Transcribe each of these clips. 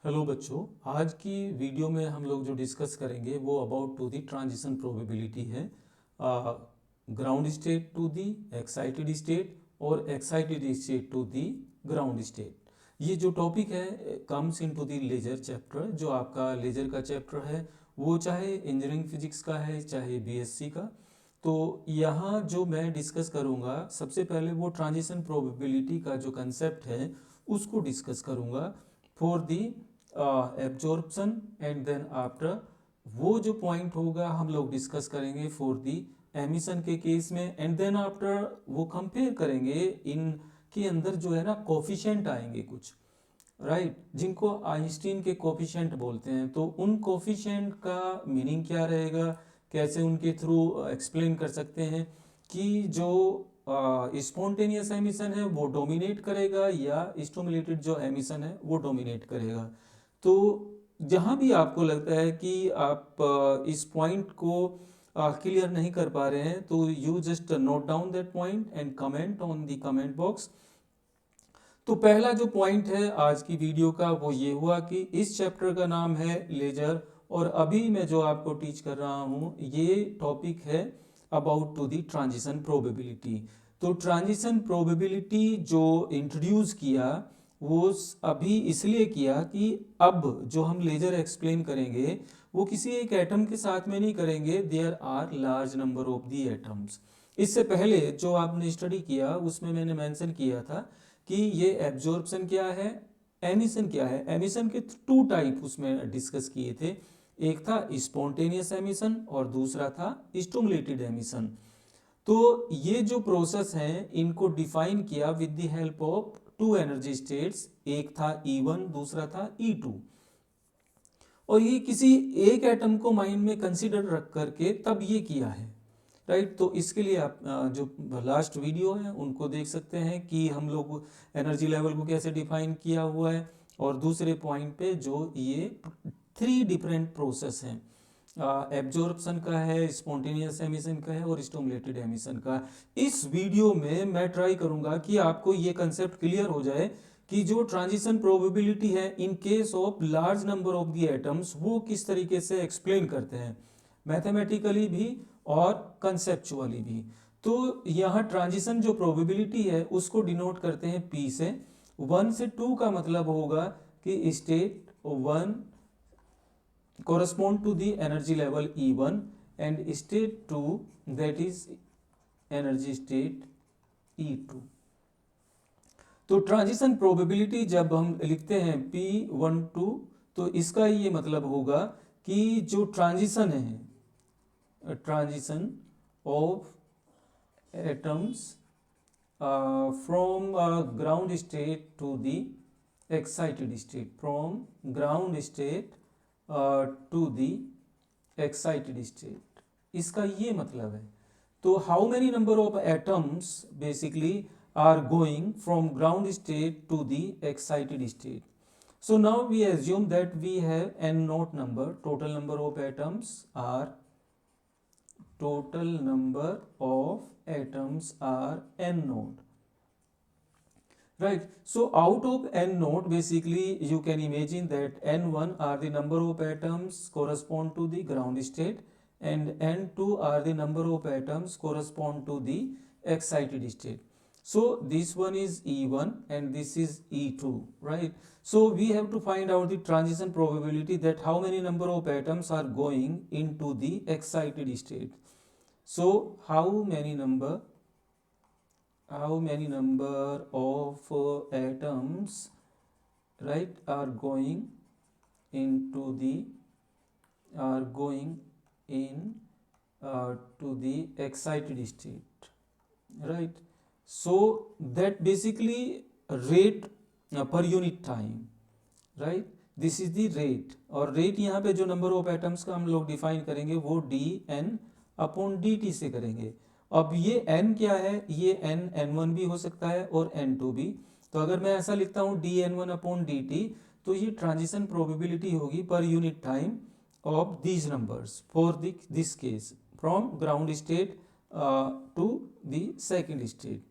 Hello बच्चों, आज की वीडियो में हम लोग जो डिस्कस करेंगे वो about to the transition probability है। Ground state to the excited state और excited state to the ground state. ये जो टॉपिक है comes into the laser chapter. जो आपका लेजर का चैप्टर है वो चाहे इंजीनियरिंग फिजिक्स का है चाहे बीएससी का। तो यहाँ जो मैं डिस्कस करूँगा सबसे पहले वो ट्रांजिशन प्रोबेबिलिटी का जो कंसेप्ट है उसको डिस्कस करूँगा for the absorption and then after वो जो पॉइंट होगा हम लोग डिस्कस करेंगे फॉर दी एमिशन के केस में। एंड देन आफ्टर वो कंपेयर करेंगे इनके अंदर जो है ना कोफिशिएंट आएंगे कुछ, राइट, जिनको आइंस्टीन के कोफिशिएंट बोलते हैं। तो उन कोफिशिएंट का मीनिंग क्या रहेगा, कैसे उनके थ्रू एक्सप्लेन कर सकते हैं कि जो स्पॉन्टेनियस एमिशन है वो डोमिनेट करेगा या स्टिमुलेटेड जो एमिशन है वो डोमिनेट करेगा। तो जहाँ भी आपको लगता है कि आप इस पॉइंट को क्लियर नहीं कर पा रहे हैं तो you just note down that point and comment on the comment box. तो पहला जो पॉइंट है आज की वीडियो का वो ये हुआ कि इस चैप्टर का नाम है लेजर और अभी मैं जो आपको टीच कर रहा हूँ ये टॉपिक है about to the transition probability. तो ट्रांजिशन प्रोबेबिलिटी जो इंट्रोड्यूस किया वो अभी इसलिए किया कि अब जो हम लेजर एक्सप्लेन करेंगे वो किसी एक एटम के साथ में नहीं करेंगे, there are large number of the atoms. इससे पहले जो आपने स्टडी किया उसमें मैंने मेंशन किया था कि ये एब्जॉर्प्शन क्या है, एमिशन क्या है। एमिशन के टू टाइप उसमें डिस्कस किए थे, एक था स्पॉन्टेनियस एमिशन और दूसरा था स्टिमुलेटेड एमिशन। तो ये जो प्रोसेस हैं इनको डिफाइन किया with the help of two energy states, एक था E1 दूसरा था E2। और ये किसी एक एटम को माइंड में कंसीडर रख करके तब ये किया है, राइट। तो इसके लिए आप जो लास्ट वीडियो है उनको देख सकते हैं कि हम लोग एनर्जी लेवल को कैसे डिफाइन किया हुआ है। और दूसरे पॉइंट पे जो ये थ्री डिफरेंट प्रोसेस हैं, एब्जॉर्प्शन का है, स्पॉन्टेनियस एमिशन का है और स्टिमुलेटेड एमिशन का। इस वीडियो में मैं ट्राई करूंगा कि आपको ये कंसेप्ट क्लियर हो जाए कि जो ट्रांजिशन प्रोबेबिलिटी है in case of large number of the atoms वो किस तरीके से एक्सप्लेन करते हैं, मैथमेटिकली भी और कंसेप्चुअली भी। तो यहाँ ट्रांजिशन जो प्रोबेबिलिटी है उसको डिनोट करते हैं P से। 1 से 2 का मतलब होगा कि state 1 correspond to the energy level E1 and state 2 that is energy state E2। तो ट्रांजिशन प्रोबेबिलिटी जब हम लिखते हैं P12 तो इसका ये मतलब होगा कि जो ट्रांजिशन है, transition of atoms from ground state to the excited state, from ground state to the excited state, इसका ये मतलब है। तो how many number of atoms basically are going from ground state to the excited state. So now we assume that we have n naught number, total number of atoms are n naught, right. So out of n naught basically you can imagine that n1 are the number of atoms correspond to the ground state and n2 are the number of atoms correspond to the excited state. So this one is E1 and this is E2, right. So we have to find out the transition probability that how many number of atoms are going into the excited state. So how many number of atoms, right, are going in to the excited state, right. So that basically rate per unit time, right, this is the rate। और rate यहाँ पे जो number of atoms का हम लोग define करेंगे वो dn upon dt से करेंगे। अब ये n क्या है, ये n1 भी हो सकता है और n2 भी। तो अगर मैं ऐसा लिखता हूँ dn1 upon dt तो ये ट्रांजिशन प्रोबेबिलिटी होगी per unit time of these numbers for this case from ground state to the second state.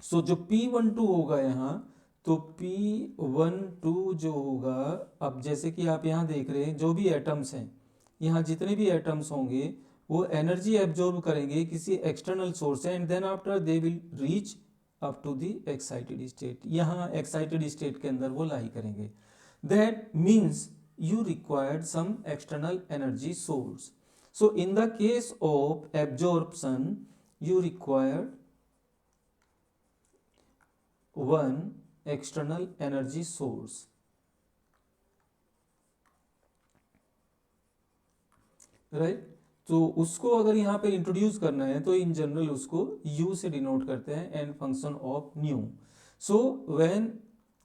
So जो P12 होगा यहाँ तो P12 जो होगा, अब जैसे कि आप यहाँ देख रहे हैं जो भी एटम्स हैं, यहाँ जितने भी एटम्स होंगे वो एनर्जी एब्जॉर्ब करेंगे किसी एक्सटर्नल सोर्स से, and then after they will reach up to the excited state. यहाँ एक्साइटेड स्टेट के अंदर वो लाई करेंगे। That means you required some external energy source. So in the case of absorption, you required one external energy source. Right? तो उसको अगर यहाँ पे इंट्रोड्यूस करना है तो इन जनरल उसको U से डिनोट करते हैं and function of new. So when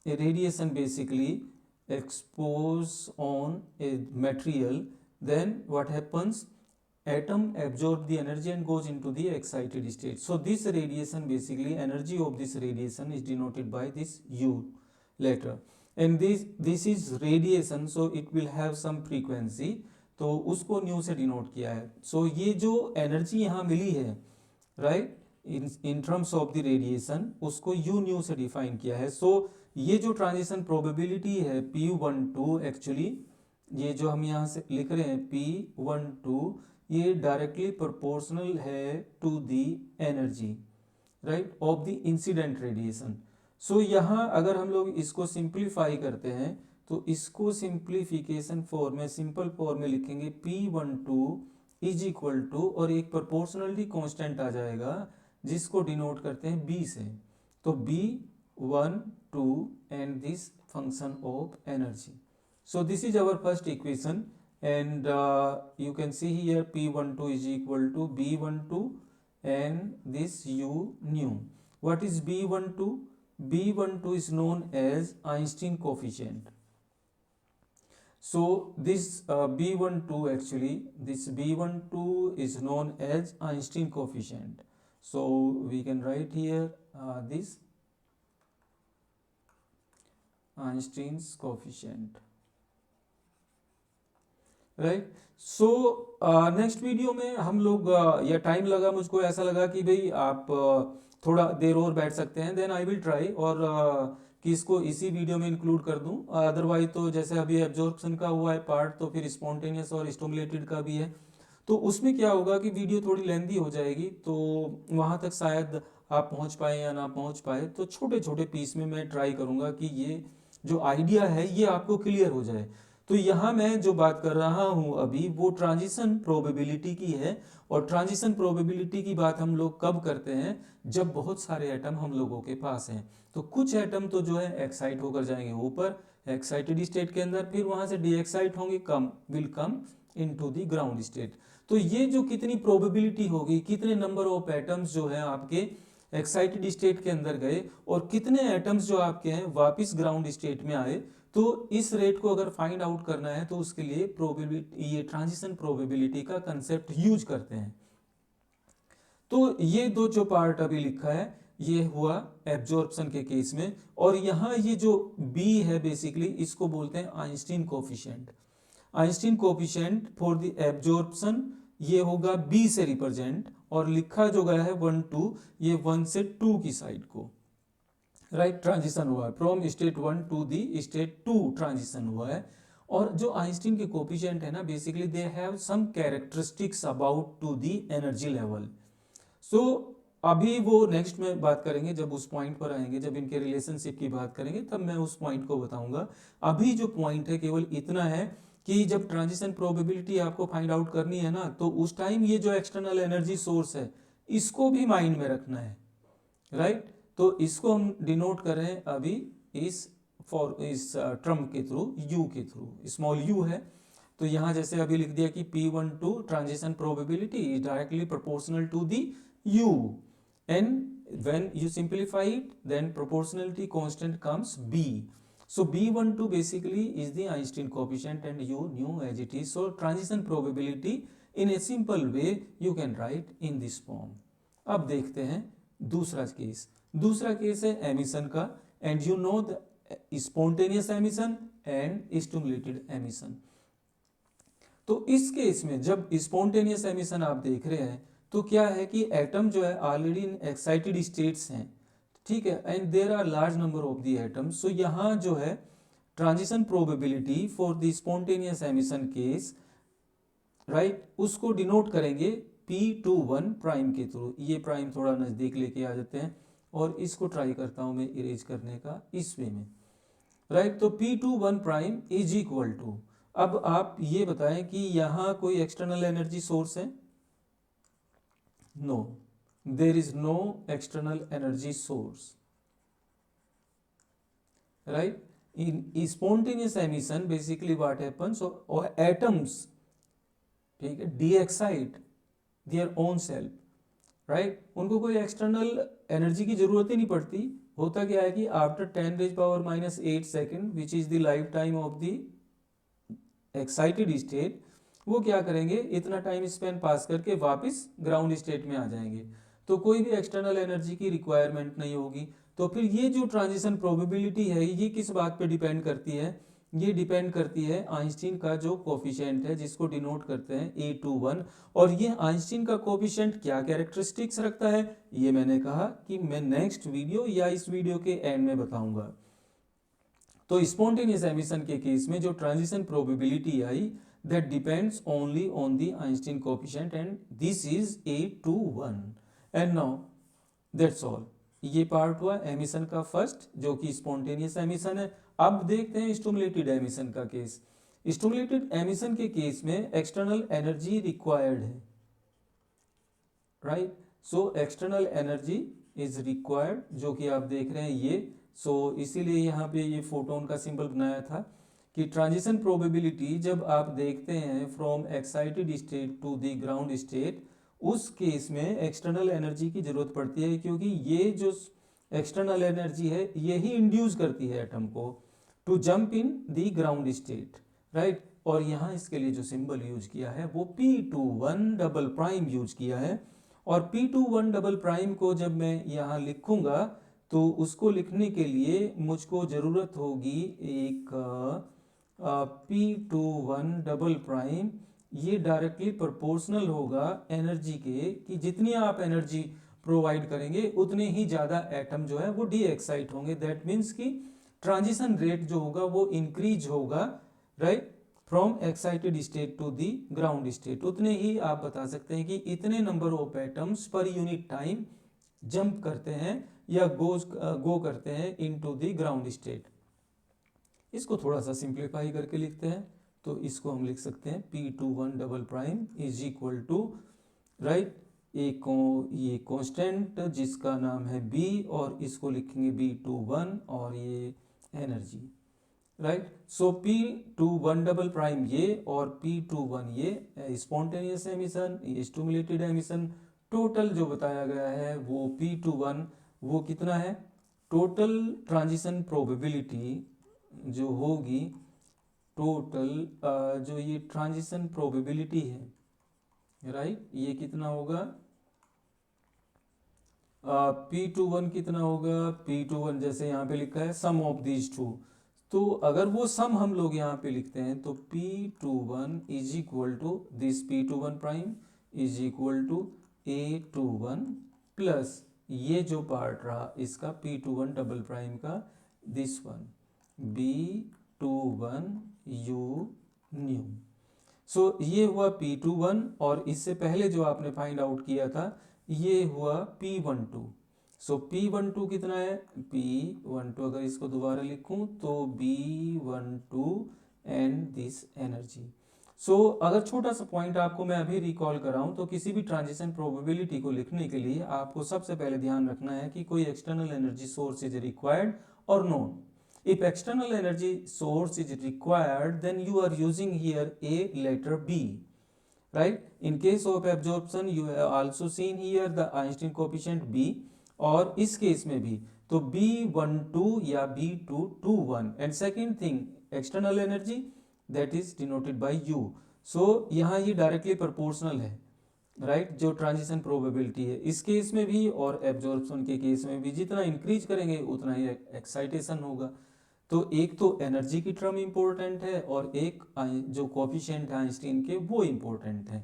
radiation basically expose on a material, then what happens, atom absorb the energy and goes into the excited state. So this radiation, basically energy of this radiation is denoted by this U letter, and this is radiation, so it will have some frequency, तो उसको new से denote किया है। सो ये जो energy यहाँ मिली है, right, in terms of the radiation, उसको यू न्यू से डिफाइन किया है। सो ये जो ट्रांजिशन प्रोबेबिलिटी है P12, एक्चुअली ये जो हम यहाँ से लिख रहे हैं P12, ये डायरेक्टली प्रोपोर्शनल है to the energy, right, of the incident radiation. So यहाँ अगर हम लोग इसको सिंप्लीफाई करते हैं तो इसको सिंप्लीफिकेशन फॉर्म में, सिंपल फॉर्म में लिखेंगे P12 इज इक्वल टू, और एक प्रोपोर्शनलिटी कांस्टेंट आ जाएगा जिसको डिनोट करते हैं B से, तो B12 and this function of energy. So this is our first equation, and you can see here P12 is equal to B12 and this U nu. What is B12? B12 is known as Einstein coefficient. So this B12, actually this B12 is known as Einstein coefficient. So we can write here this Einstein's coefficient, right. So next video में हम लोग या time लगा, मुझको ऐसा लगा कि भाई आप थोड़ा देर और बैठ सकते हैं, देन आई विल ट्राई, और कि इसको इसी वीडियो में इंक्लूड कर दूं। अदरवाइज तो जैसे अभी एब्जॉर्प्शन का हुआ है पार्ट, तो फिर स्पॉन्टेनियस और स्टिमुलेटेड का भी है, तो उसमें क्या होगा कि वीडियो थोड़ी लेंदी हो जाएगी, तो वहाँ तक शायद आप पहुँच पाए या ना पहुँच पाए। तो छोटे छोटे पीस में मैं ट्राई करूँगा कि ये जो आइडिया है ये आपको क्लियर हो जाए। तो यहाँ मैं जो बात कर रहा हूँ अभी वो ट्रांजिशन प्रोबेबिलिटी की है, और ट्रांजिशन प्रोबेबिलिटी की बात हम लोग कब करते हैं, जब बहुत सारे एटम हम लोगों के पास हैं। तो कुछ एटम तो जो है एक्साइट होकर जाएंगे ऊपर एक्साइटेड स्टेट के अंदर, फिर वहां से डीएक्साइट होंगे, will come into the ground state. तो ये जो कितनी प्रोबेबिलिटी होगी, कितने नंबर ऑफ एटम्स जो है आपके एक्साइटेड स्टेट के अंदर गए और कितने एटम्स जो आपके हैं वापस ग्राउंड स्टेट में आए, तो इस रेट को अगर फाइंड आउट करना है तो उसके लिए प्रोबेबिलिटी, ये ट्रांजिशन प्रोबेबिलिटी का कंसेप्ट यूज करते हैं। तो ये दो जो पार्ट अभी लिखा है ये हुआ एब्जॉर्प्शन के केस में, और यहाँ ये जो B है बेसिकली इसको बोलते हैं Einstein coefficient. Einstein coefficient for the absorption ये होगा B से रिप्रेजेंट, और लिखा जो गया है 1 2, ये 1 से 2 की साइड को, राइट, ट्रांजिशन हुआ है from state 1 to the state 2, transition हुआ है। और जो आइंस्टीन के कोफिशिएंट है ना, basically they have some characteristics about to the energy level. So अभी वो नेक्स्ट में बात करेंगे, जब उस पॉइंट पर आएंगे, जब इनके रिलेशनशिप की बात करेंगे तब मैं उस पॉइंट को बताऊंगा। अभी जो पॉइंट है केवल इतना है कि जब ट्रांजिशन प्रोबेबिलिटी आपको फाइंड आउट करनी है ना, तो उस टाइम ये जो एक्सटर्नल एनर्जी सोर्स है इसको भी माइंड में रखना है, राइट। तो इसको हम डिनोट करें अभी इस टर्म के थ्रू, यू के थ्रू, स्मॉल यू है। तो यहाँ जैसे अभी लिख दिया कि P12 transition probability is directly proportional to the U, and when you simplify it then proportionality constant comes B. So B12 basically is the Einstein coefficient and U knew as it is. So transition probability in a simple way you can write in this form. अब देखते हैं दूसरा case. दूसरा case है emission का, and you know the spontaneous emission and stimulated emission. तो इस case में जब स्पॉन्टेनियस एमिशन आप देख रहे हैं तो क्या है कि एटम जो है ऑलरेडी इन एक्साइटेड स्टेट्स हैं, ठीक है, and there are large number of the atoms. So यहाँ जो है transition probability for the spontaneous emission case, right, उसको डिनोट करेंगे P21 प्राइम के थ्रू। ये प्राइम थोड़ा नज़दीक लेके आ जाते हैं और इसको ट्राई करता हूँ मैं इरेज करने का इस वे में, राइट। तो P21 prime is equal to, अब आप ये बताएं कि यहाँ कोई एक्सटर्नल एनर्जी सोर्स है? No, there is no external energy source, right. in spontaneous emission basically what happens, or atoms, ठीक है, de-excite their own self, right. उनको कोई एक्सटर्नल एनर्जी की जरूरत ही नहीं पड़ती। होता क्या है कि after 10⁻⁸ second which is the life time of the excited state, वो क्या करेंगे, इतना टाइम स्पेन पास करके वापस ग्राउंड स्टेट में आ जाएंगे। तो कोई भी एक्सटर्नल एनर्जी की रिक्वायरमेंट नहीं होगी। तो फिर ये जो ट्रांजिशन प्रोबेबिलिटी है ये किस बात पे डिपेंड करती है? ये डिपेंड करती है आइंस्टीन का जो कोफिशिएंट है जिसको डिनोट करते हैं A21। और ये आइंस्टीन का कोफिशिएंट क्या कैरेक्टरिस्टिक्स रखता है, ये मैंने कहा कि मैं नेक्स्ट वीडियो या इस वीडियो के एंड में बताऊंगा। तो स्पॉन्टेनियस एमिशन के केस में जो transition probability I, that depends only on the Einstein coefficient and this is A21। And now that's all. ये पार्ट हुआ एमिशन का फर्स्ट, जो कि स्पॉन्टेनियस एमिशन है। अब देखते हैं स्टिमुलेटेड एमिशन का केस। स्टिमुलेटेड एमिशन के केस में एक्सटर्नल एनर्जी रिक्वायर्ड है, right. So external energy is required, जो कि आप देख रहे हैं ये। सो इसीलिए यहाँ पे ये फोटोन का सिंबल बनाया था कि ट्रांजिशन प्रोबेबिलिटी जब आप देखते हैं from excited state to the ground state, उस केस में एक्सटर्नल एनर्जी की जरूरत पड़ती है, क्योंकि ये जो एक्सटर्नल एनर्जी है यही इंड्यूस करती है एटम को to jump in the ground state, right. और यहाँ इसके लिए जो सिंबल यूज किया है वो P21 डबल प्राइम यूज किया है। और P21 डबल प्राइम को जब मैं यहाँ लिखूंगा तो उसको लिखने के लिए मुझको ज़रूरत होगी एक P21 डबल प्राइम। ये डायरेक्टली प्रोपोर्शनल होगा एनर्जी के, कि जितनी आप एनर्जी प्रोवाइड करेंगे उतने ही ज़्यादा एटम जो है वो डी एक्साइट होंगे। दैट मीन्स कि ट्रांजिशन रेट जो होगा वो इंक्रीज होगा, right, from excited state to the ground state. उतने ही आप बता सकते हैं कि इतने number of atoms per unit time jump करते हैं या गो करते हैं इनटू द ग्राउंड स्टेट। इसको थोड़ा सा सिंप्लीफाई करके लिखते हैं तो इसको हम लिख सकते हैं P21 double prime is equal to, right, ये कांस्टेंट जिसका नाम है B और इसको लिखेंगे B21 और ये एनर्जी, राइट। सो P21 डबल प्राइम ये और P21 ये स्पॉन्टेनियस एमिशन, ये स्टिमुलेटेड एमिशन। टोटल जो बताया गया है वो P21 वो कितना है, टोटल ट्रांजिशन प्रोबेबिलिटी जो होगी, टोटल जो ये ट्रांजिशन प्रोबेबिलिटी है, राइट, ये कितना होगा, P21 कितना होगा, P21 जैसे यहाँ पे लिखा है सम ऑफ दीज टू। तो अगर वो सम हम लोग यहाँ पे लिखते हैं तो P21 is equal to this P21 prime is equal to A21 plus ये जो पार्ट रहा इसका P21 डबल प्राइम का this one B21 U nu. So ये हुआ P21 और इससे पहले जो आपने फाइंड आउट किया था ये हुआ P12। सो P12 कितना है, P12 अगर इसको दोबारा लिखूं तो B12 and this energy. So अगर छोटा सा पॉइंट आपको मैं अभी रिकॉल कराऊं तो किसी भी ट्रांजिशन प्रोबेबिलिटी को लिखने के लिए आपको सबसे पहले ध्यान रखना है कि कोई external energy source is required और not. If external energy source is required, then you are using here a letter B, right? In case of absorption, you have also seen here the Einstein coefficient B, और इस case में भी तो B12 या B221। and second thing external energy that is denoted by U। so यहाँ ये directly proportional है, right, जो ट्रांजिशन प्रोबेबिलिटी है इस केस में भी और एब्जॉर्प्शन के केस में भी। जितना इंक्रीज करेंगे उतना ही एक्साइटेशन होगा। तो एक तो एनर्जी की टर्म इम्पोर्टेंट है और एक जो कोफिशिएंट है आइंस्टीन के वो इम्पोर्टेंट है।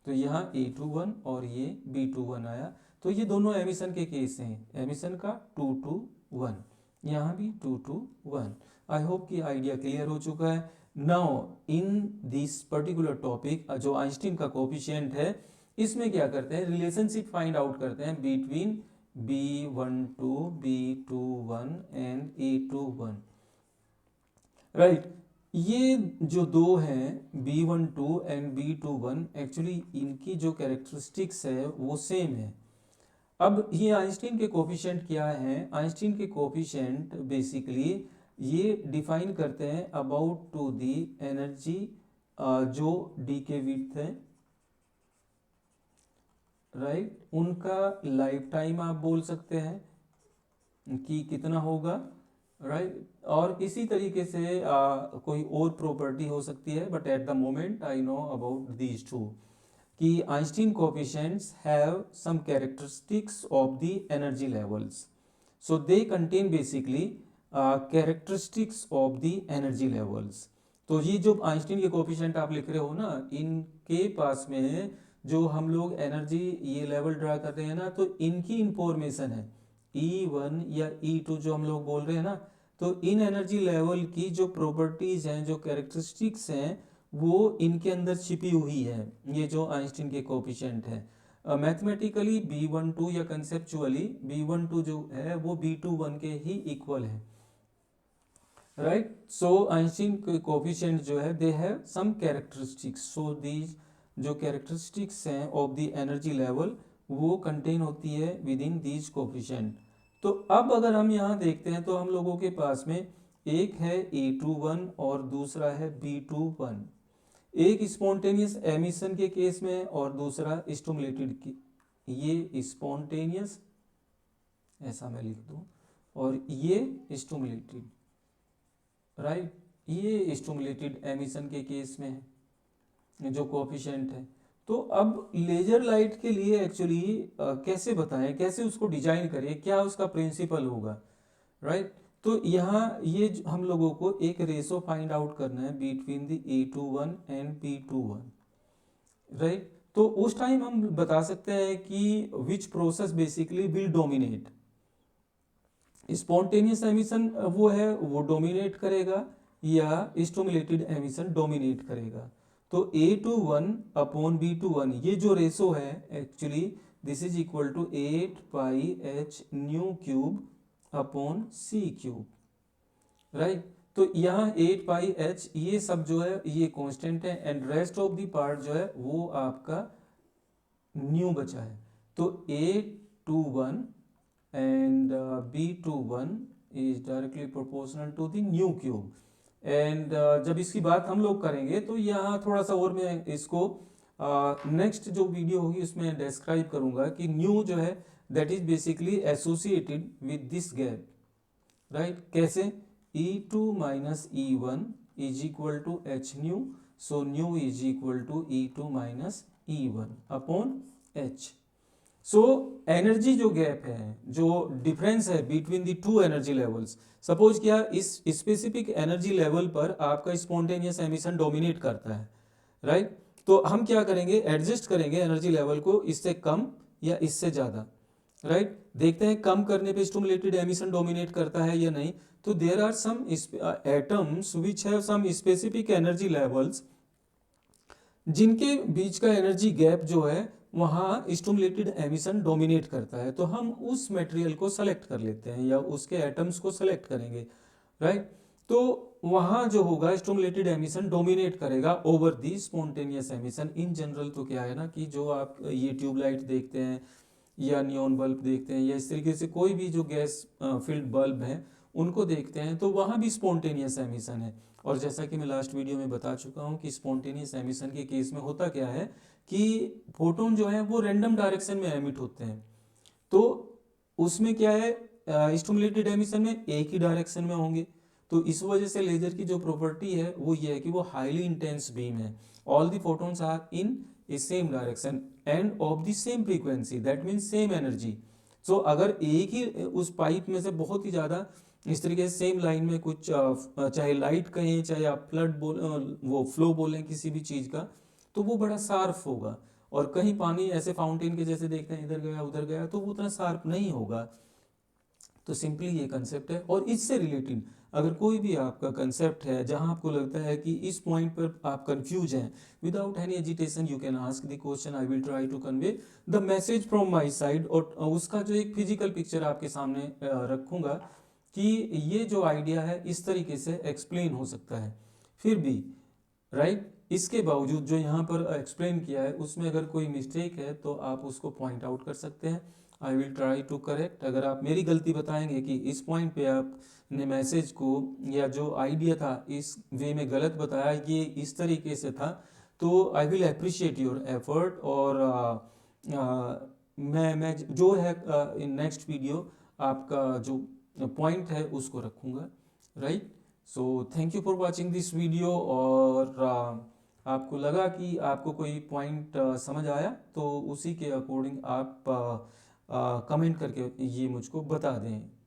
तो यहाँ A21 और ये B21 आया। तो ये दोनों एमिशन के केस हैं, एमिशन का 2 to 1, यहाँ भी 2 to 1। आई होप कि आइडिया क्लियर हो चुका है। Now in this particular topic जो आइंस्टीन का कोफिशिएंट है, इसमें क्या करते हैं, रिलेशनशिप फाइंड आउट करते हैं between B12, B21 and A21, right. ये जो दो हैं B12 एंड B21, एक्चुअली इनकी जो कैरेक्टरिस्टिक्स है वो सेम है। अब ये आइंस्टीन के कोफिशिएंट क्या है, आइंस्टीन के कोफिशिएंट बेसिकली ये डिफाइन करते हैं अबाउट टू दी एनर्जी जो डी के विड्थ है, राइट, उनका लाइफ टाइम आप बोल सकते हैं कि कितना होगा, राइट। और इसी तरीके से कोई और प्रॉपर्टी हो सकती है, but at the moment I know about these two, कि Einstein coefficients have some characteristics of the energy levels, so they contain basically characteristics of the energy levels. तो ये जो आइंस्टीन के कोफिशिएंट आप लिख रहे हो ना, इनके पास में जो हम लोग एनर्जी ये लेवल ड्रा कर रहे हैं ना, तो इनकी इंफॉर्मेशन है E1 या E2 जो हम लोग बोल रहे हैं ना, तो इन एनर्जी लेवल की जो प्रॉपर्टीज हैं, जो कैरेक्टरिस्टिक्स हैं, वो इनके अंदर छिपी हुई है, ये जो आइंस्टीन के कोफिशिएंट है। मैथमेटिकली B12 या कंसेप्चुअली B12 जो है वो B21 के ही इक्वल है, राइट। सो आइंस्टीन के कोफिशिएंट जो है they have some characteristics, so these जो कैरेक्टरिस्टिक्स हैं ऑफ द एनर्जी लेवल वो कंटेन होती है विद इन दीज कोफिशिएंट। तो अब अगर हम यहाँ देखते हैं तो हम लोगों के पास में एक है A21 और दूसरा है B21, एक स्पॉन्टेनियस एमिशन के केस में और दूसरा स्टिमुलेटेड की, ये स्पॉन्टेनियस ऐसा मैं लिख दूं और ये स्टिमुलेटेड, राइट, ये स्टिमुलेटेड एमिशन के केस में है जो कोफिशिएंट है। तो अब लेजर लाइट के लिए एक्चुअली कैसे बताएं, कैसे उसको डिजाइन करें, क्या उसका प्रिंसिपल होगा, राइट। तो यहाँ ये हम लोगों को एक रेशो फाइंड आउट करना है between the A21 and B21, right. तो उस टाइम हम बता सकते हैं कि which process basically will dominate, spontaneous emission वो है वो डोमिनेट करेगा या स्टिमुलेटेड एमिशन डोमिनेट करेगा। तो A21 अपॉन B21 ये जो रेशो है actually this is equal to 8 pi h nu cube upon c cube, right. तो यहाँ 8 पाई h ये सब जो है ये कांस्टेंट है and rest of the part जो है वो आपका न्यू बचा है। तो A21 and B21 is directly proportional to the new cube and जब इसकी बात हम लोग करेंगे तो यहाँ थोड़ा सा और मैं इसको नेक्स्ट जो वीडियो होगी उसमें डिस्क्राइब करूंगा कि न्यू जो है that is basically associated with this gap, right. कैसे, E2 minus E1 is equal to h nu, so nu is equal to E2 minus E1 upon h। So energy जो gap है, जो difference है between the two energy levels, suppose क्या इस specific energy level पर आपका spontaneous emission dominate करता है, राइट। तो हम क्या करेंगे, एडजस्ट करेंगे एनर्जी लेवल को इससे कम या इससे ज़्यादा, राइट। देखते हैं कम करने पे स्टिमुलेटेड एमिशन डोमिनेट करता है या नहीं। तो there are some atoms which have some specific energy levels, जिनके बीच का एनर्जी गैप जो है वहाँ स्टिमुलेटेड एमिशन डोमिनेट करता है, तो हम उस मटेरियल को सेलेक्ट कर लेते हैं या उसके एटम्स को सेलेक्ट करेंगे, राइट। तो वहाँ जो होगा स्टिमुलेटेड एमिशन डोमिनेट करेगा over the spontaneous emission. In general तो क्या है ना कि जो आप ये ट्यूबलाइट देखते हैं या नियॉन बल्ब देखते हैं या इस तरीके से कोई भी जो गैस फील्ड बल्ब है उनको देखते हैं तो वहाँ भी स्पॉन्टेनियस एमिशन है। और जैसा कि मैं लास्ट वीडियो में बता चुका हूँ कि स्पॉन्टेनियस एमिशन के केस में होता क्या है कि फोटोन जो है वो रैंडम डायरेक्शन में एमिट होते हैं, तो उसमें क्या है स्टिमुलेटेड एमिशन में एक ही डायरेक्शन में होंगे। तो इस वजह से लेजर की जो प्रॉपर्टी है वो ये है कि वो हाईली इंटेंस बीम है, all the photons are in a same direction and of the same frequency, that means same energy. So अगर एक ही उस पाइप में से बहुत ही ज़्यादा इस तरीके से सेम लाइन में कुछ चाहे लाइट कहें चाहे आप फ्लड बोल वो फ्लो बोलें किसी भी चीज़ का, तो वो बड़ा शार्प होगा और कहीं पानी ऐसे फाउंटेन के जैसे देखते हैं इधर गया उधर गया तो वो उतना शार्प नहीं होगा। तो सिंपली ये कंसेप्ट है। और इससे रिलेटेड अगर कोई भी आपका कंसेप्ट है जहां आपको लगता है कि इस पॉइंट पर आप कंफ्यूज हैं, without any agitation you can ask the question, I will try to convey the message from my side. और उसका जो एक फिजिकल पिक्चर आपके सामने रखूंगा कि ये जो आइडिया है इस तरीके से एक्सप्लेन हो सकता है। फिर भी राइट, इसके बावजूद जो यहाँ पर एक्सप्लेन किया है उसमें अगर कोई मिस्टेक है तो आप उसको पॉइंट आउट कर सकते हैं। I will try to correct. अगर आप मेरी गलती बताएंगे कि इस पॉइंट पे आपने मैसेज को या जो आइडिया था इस वे में गलत बताया, ये इस तरीके से था, तो I will appreciate your effort. और मैं जो है इन नेक्स्ट वीडियो आपका जो पॉइंट है उसको रखूँगा। Right, so thank you for watching this video. और आपको लगा कि आपको कोई पॉइंट समझ आया तो उसी के अकॉर्डिंग आप कमेंट करके ये मुझको बता दें।